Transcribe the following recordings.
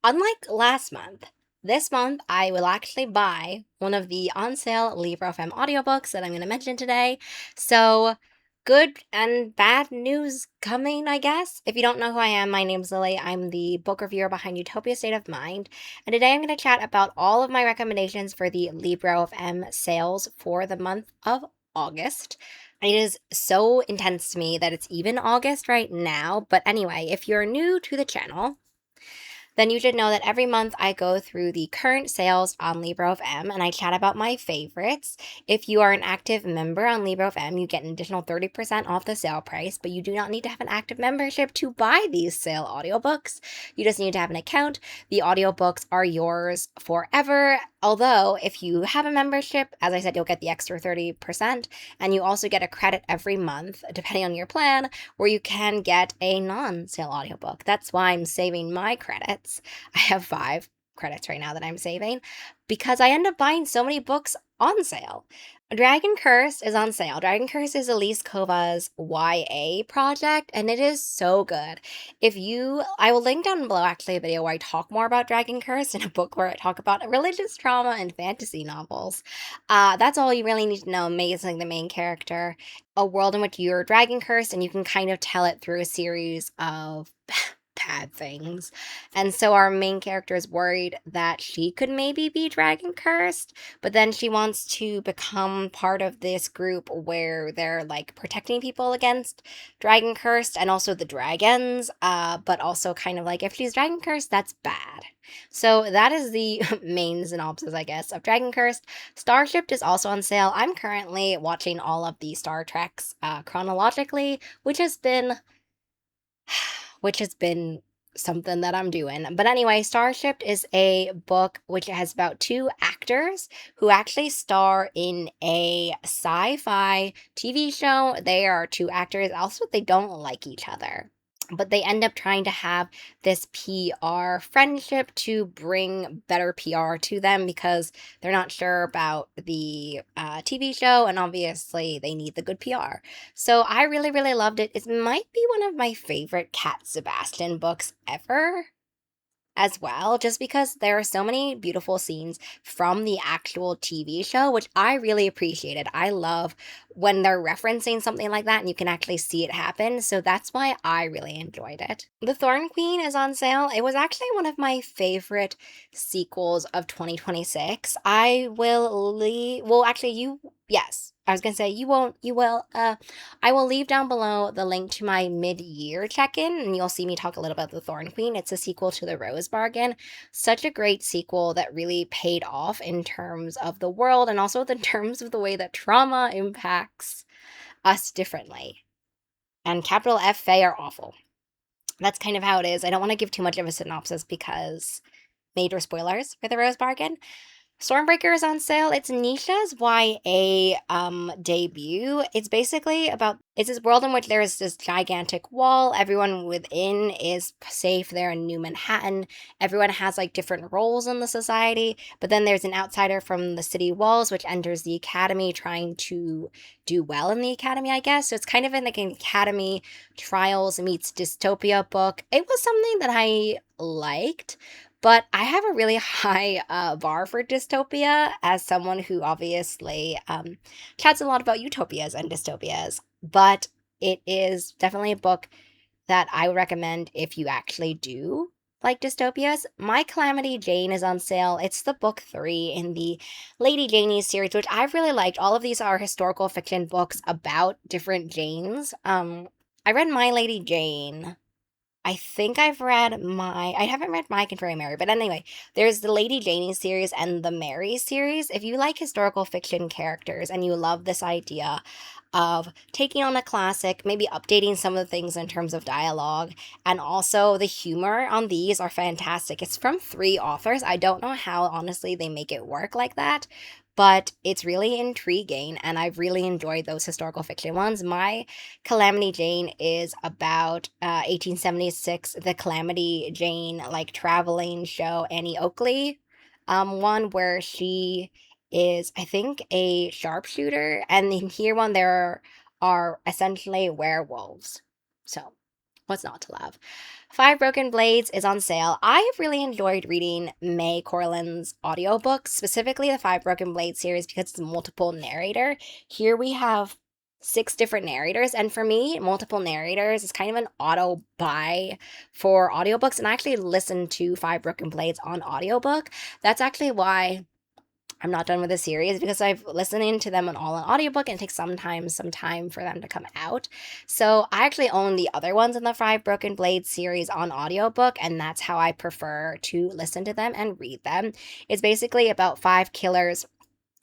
Unlike last month, this month I will actually buy one of the on sale Librofm audiobooks that I'm going to mention today. So, good and bad news coming, I guess. If you don't know who I am, my name's Lily. I'm the book reviewer behind Utopia State of Mind. And today I'm going to chat about all of my recommendations for the Librofm sales for the month of August. It is so intense to me that it's even August right now. But anyway, if you're new to the channel, then you should know that every month I go through the current sales on Librofm and I chat about my favorites. If you are an active member on Librofm, you get an additional 30% off the sale price, but you do not need to have an active membership to buy these sale audiobooks. You just need to have an account. The audiobooks are yours forever. Although, if you have a membership, as I said, you'll get the extra 30%, and you also get a credit every month, depending on your plan, where you can get a non-sale audiobook. That's why I'm saving my credits. I have 5 credits right now that I'm saving because I end up buying so many books on sale. Dragon Curse is on sale. Dragon Curse is Elise Kova's YA project, and it is so good. I will link down below actually a video where I talk more about Dragon Curse and a book where I talk about religious trauma and fantasy novels. That's all you really need to know. Amazing, the main character, a world in which you're dragon cursed, and you can kind of tell it through a series of bad things. And so our main character is worried that she could maybe be dragon cursed, but then she wants to become part of this group where they're like protecting people against dragon cursed and also the dragons, but also kind of like if she's dragon cursed, that's bad. So that is the main synopsis, I guess, of Dragon Cursed. Starship is also on sale. I'm currently watching all of the Star Treks chronologically, which has been something that I'm doing. But anyway, Starship is a book which has about 2 actors who actually star in a sci-fi TV show. They are 2 actors. Also, they don't like each other, but they end up trying to have this PR friendship to bring better PR to them because they're not sure about the TV show, and obviously they need the good PR. So I really, really loved it. It might be one of my favorite Cat Sebastian books ever as well, just because there are so many beautiful scenes from the actual TV show, which I really appreciated. I love when they're referencing something like that and you can actually see it happen, so that's why I really enjoyed it. The Thorn Queen is on sale. It was actually one of my favorite sequels of 2026. Yes. I was gonna say you will. I will leave down below the link to my mid-year check-in, and you'll see me talk a little about The Thorn Queen. It's a sequel to The Rose Bargain. Such a great sequel that really paid off in terms of the world and also in terms of the way that trauma impacts us differently. And capital F Faye are awful. That's kind of how it is. I don't want to give too much of a synopsis because major spoilers for The Rose Bargain. Stormbreaker is on sale. It's Nisha's YA debut. It's basically about it's this world in which there is this gigantic wall. Everyone within is safe. They're in New Manhattan. Everyone has like different roles in the society, but then there's an outsider from the city walls which enters the academy trying to do well in the academy, I guess. So it's kind of in like an academy trials meets dystopia book. It was something that I liked. But I have a really high bar for dystopia as someone who obviously chats a lot about utopias and dystopias. But it is definitely a book that I would recommend if you actually do like dystopias. My Calamity Jane is on sale. It's the book 3 in the Lady Janie series, which I've really liked. All of these are historical fiction books about different Janes. I read My Lady Jane. I haven't read My Contrary Mary, but anyway, there's the Lady Janie series and the Mary series. If you like historical fiction characters and you love this idea of taking on a classic, maybe updating some of the things in terms of dialogue, and also the humor on these are fantastic. It's from 3 authors. I don't know how, honestly, they make it work like that, but it's really intriguing, and I've really enjoyed those historical fiction ones. My Calamity Jane is about 1876, the Calamity Jane, like, traveling show Annie Oakley, one where she is, I think, a sharpshooter, and in here one there are essentially werewolves. So, what's not to love? Five Broken Blades is on sale. I have really enjoyed reading May Corlin's audiobooks, specifically the Five Broken Blades series, because it's multiple narrator. Here we have six different narrators, and for me, multiple narrators is kind of an auto buy for audiobooks, and I actually listened to Five Broken Blades on audiobook. That's actually why I'm not done with the series, because I've listening to them all on audiobook, and it takes sometimes some time for them to come out. So I actually own the other ones in the Five Broken Blades series on audiobook, and that's how I prefer to listen to them and read them. It's basically about five killers.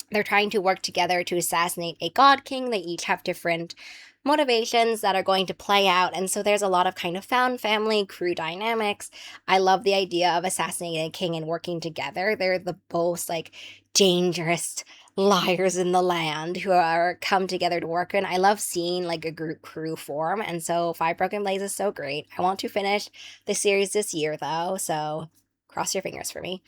They're trying to work together to assassinate a god king. They each have different motivations that are going to play out. And so there's a lot of kind of found family crew dynamics. I love the idea of assassinating a king and working together. They're the most like dangerous liars in the land who are come together to work. And I love seeing like a group crew form. And so Five Broken Blades is so great. I want to finish the series this year though. So cross your fingers for me.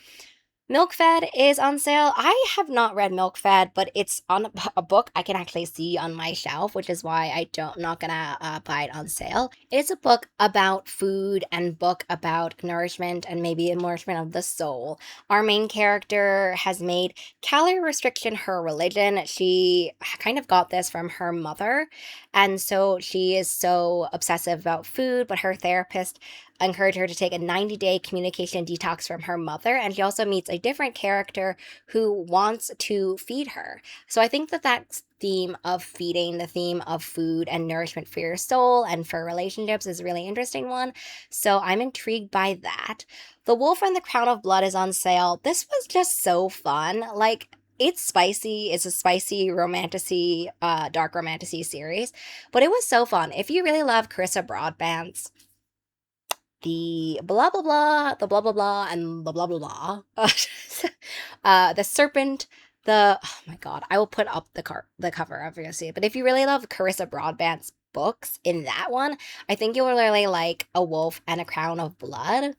Milkfed is on sale. I have not read Milkfed, but it's on a book I can actually see on my shelf, which is why I'm not gonna buy it on sale. It's a book about food and book about nourishment and maybe nourishment of the soul. Our main character has made calorie restriction her religion. She kind of got this from her mother, and so she is so obsessive about food, but her therapist encourage her to take a 90-day communication detox from her mother, and she also meets a different character who wants to feed her. So I think that theme of feeding, the theme of food and nourishment for your soul and for relationships is a really interesting one. So I'm intrigued by that. The Wolf and the Crown of Blood is on sale. This was just so fun. Like, it's spicy. It's a spicy romantasy, dark romantasy series, but it was so fun. If you really love Carissa Broadbent's the blah blah blah, the blah blah blah, and the blah blah blah. The serpent, oh my god, I will put up the cover if you see it. But if you really love Carissa Broadbent's books in that one, I think you will really like A Wolf and a Crown of Blood.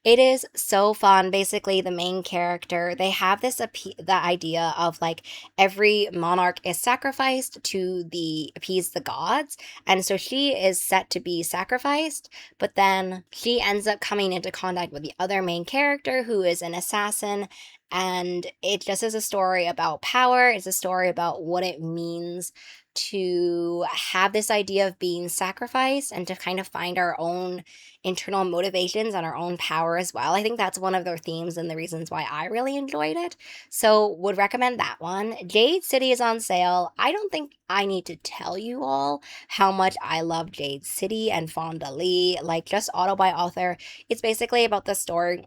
It is so fun. Basically, the main character, they have the idea of like every monarch is sacrificed to the appease the gods. And so she is set to be sacrificed, but then she ends up coming into contact with the other main character who is an assassin. And it just is a story about power. It's a story about what it means to have this idea of being sacrificed and to kind of find our own internal motivations and our own power as well. I think that's one of their themes and the reasons why I really enjoyed it. So, would recommend that one. Jade City is on sale. I don't think I need to tell you all how much I love Jade City and Fonda Lee. Like, just auto by author. It's basically about the story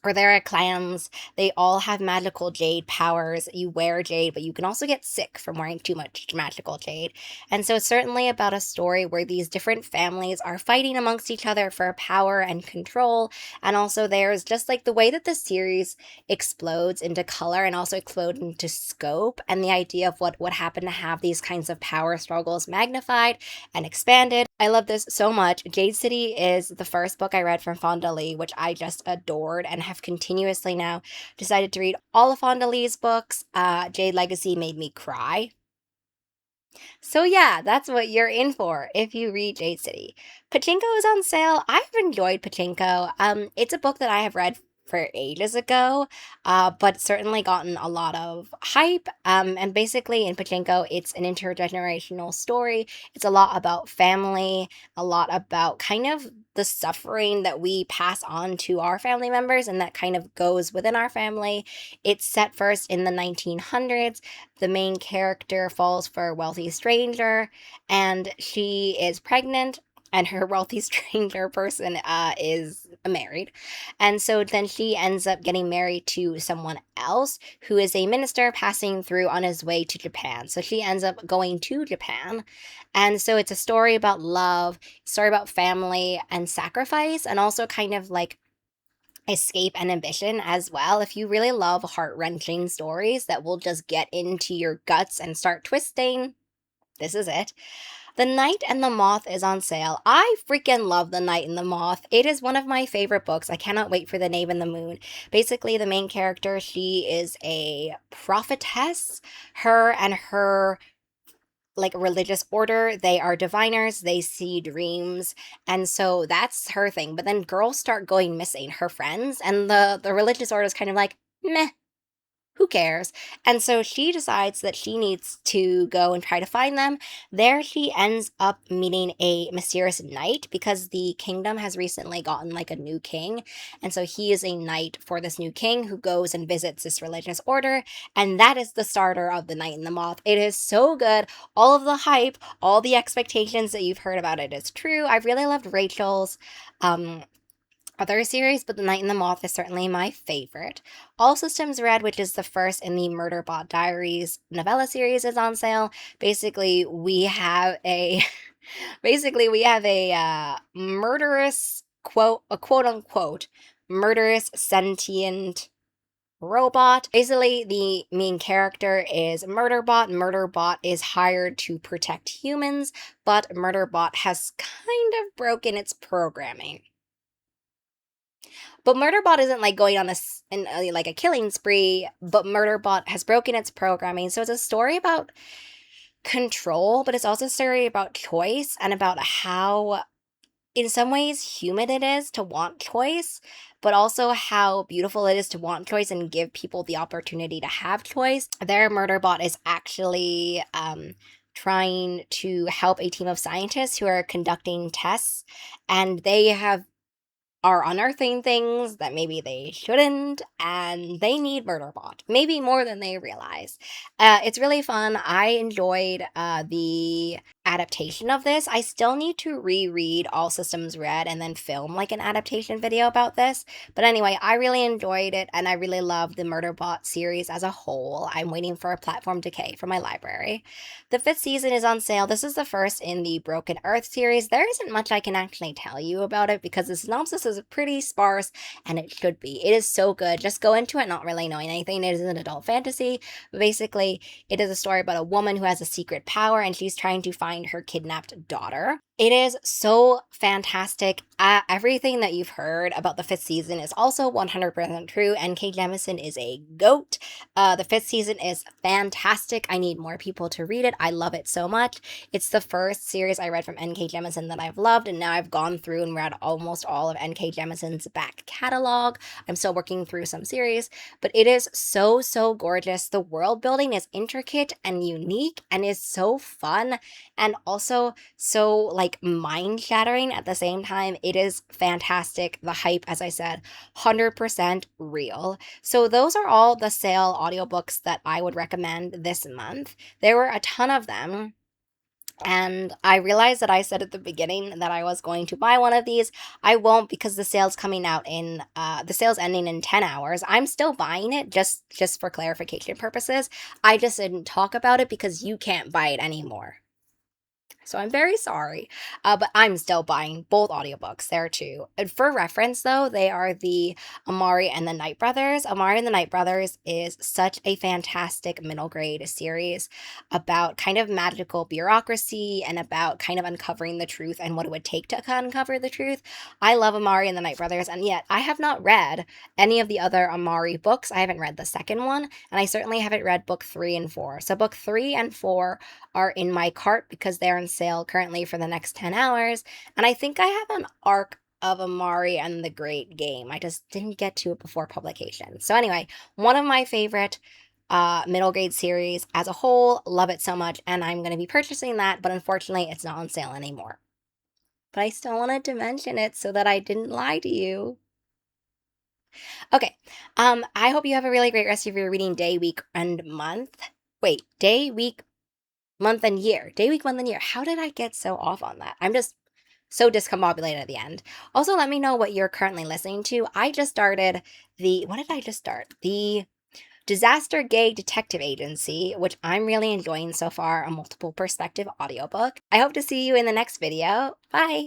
where there are clans. They all have magical jade powers. You wear jade, but you can also get sick from wearing too much magical jade. And so it's certainly about a story where these different families are fighting amongst each other for power and control. And also there's just like the way that the series explodes into color and also explodes into scope, and the idea of what would happen to have these kinds of power struggles magnified and expanded. I love this so much. Jade City is the first book I read from Fonda Lee, which I just adored and have continuously now decided to read all of Fonda Lee's books. Jade Legacy made me cry. So yeah, that's what you're in for if you read Jade City. Pachinko is on sale. I've enjoyed Pachinko. It's a book that I have read for ages ago, but certainly gotten a lot of hype. And basically in Pachinko, it's an intergenerational story. It's a lot about family, a lot about kind of the suffering that we pass on to our family members and that kind of goes within our family. It's set first in the 1900s. The main character falls for a wealthy stranger, and she is pregnant, and her wealthy stranger person is married. And so then she ends up getting married to someone else who is a minister passing through on his way to Japan. So she ends up going to Japan. And so it's a story about love, story about family and sacrifice, and also kind of like escape and ambition as well. If you really love heart-wrenching stories that will just get into your guts and start twisting, this is it. The Knight and the Moth is on sale. I freaking love The Knight and the Moth. It is one of my favorite books. I cannot wait for The Knave and the Moon. Basically, the main character, she is a prophetess. Her and her like religious order. They are diviners, they see dreams, and so that's her thing. But then girls start going missing, her friends, and the religious order is kind of like, meh, who cares? And so she decides that she needs to go and try to find them. There she ends up meeting a mysterious knight because the kingdom has recently gotten like a new king. And so he is a knight for this new king who goes and visits this religious order. And that is the starter of The Knight and the Moth. It is so good. All of the hype, all the expectations that you've heard about it is true. I really loved Rachel's um other series, but The Night and the Moth is certainly my favorite. All Systems Red, which is the first in the Murderbot Diaries novella series, is on sale. Basically, we have a murderous a quote unquote murderous sentient robot. Basically, the main character is Murderbot. Murderbot is hired to protect humans, but Murderbot has kind of broken its programming. But Murderbot isn't like going on like a killing spree, but Murderbot has broken its programming. So it's a story about control, but it's also a story about choice and about how, in some ways, human it is to want choice, but also how beautiful it is to want choice and give people the opportunity to have choice. Their Murderbot is actually trying to help a team of scientists who are conducting tests, and they are unearthing things that maybe they shouldn't, and they need Murderbot, maybe more than they realize. It's really fun. I enjoyed the adaptation of this. I still need to reread All Systems Red and then film like an adaptation video about this. But anyway, I really enjoyed it, and I really love the Murderbot series as a whole. I'm waiting for a Platform Decay for my library. The 5th season is on sale. This is the first in the Broken Earth series. There isn't much I can actually tell you about it because the synopsis is pretty sparse, and it should be. It is so good. Just go into it not really knowing anything. It is an adult fantasy, but basically, it is a story about a woman who has a secret power, and she's trying to find her kidnapped daughter. It is so fantastic. Everything that you've heard about the 5th season is also 100% true. N.K. Jemisin is a goat. The 5th season is fantastic. I need more people to read it. I love it so much. It's the first series I read from N.K. Jemisin that I've loved, and now I've gone through and read almost all of N.K. Jemisin's back catalog. I'm still working through some series, but it is so, so gorgeous. The world building is intricate and unique and is so fun, and also so like mind shattering at the same time. It is fantastic. The hype, as I said, 100% real. So those are all the sale audiobooks that I would recommend this month. There were a ton of them. And I realized that I said at the beginning that I was going to buy one of these. I won't because the sale's coming out in the sale's ending in 10 hours. I'm still buying it just for clarification purposes. I just didn't talk about it because you can't buy it anymore. So I'm very sorry, but I'm still buying both audiobooks there too. And for reference, though, they are the Amari and the Night Brothers. Amari and the Night Brothers is such a fantastic middle grade series about kind of magical bureaucracy and about kind of uncovering the truth and what it would take to uncover the truth. I love Amari and the Night Brothers, and yet I have not read any of the other Amari books. I haven't read the second one, and I certainly haven't read book 3 and 4. So book 3 and 4 are in my cart because they're on sale currently for the next 10 hours. And I think I have an arc of Amari and the Great Game. I just didn't get to it before publication. So anyway, one of my favorite middle grade series as a whole. Love it so much, and I'm going to be purchasing that, but unfortunately it's not on sale anymore. But I still wanted to mention it so that I didn't lie to you. Okay, I hope you have a really great rest of your reading day, week, and month. Wait, day, week, month, and year. Day, week, month, and year. How did I get so off on that? I'm just so discombobulated at the end. Also, let me know what you're currently listening to. I just started what did I just start? The Disaster Gay Detective Agency, which I'm really enjoying so far, a multiple perspective audiobook. I hope to see you in the next video. Bye!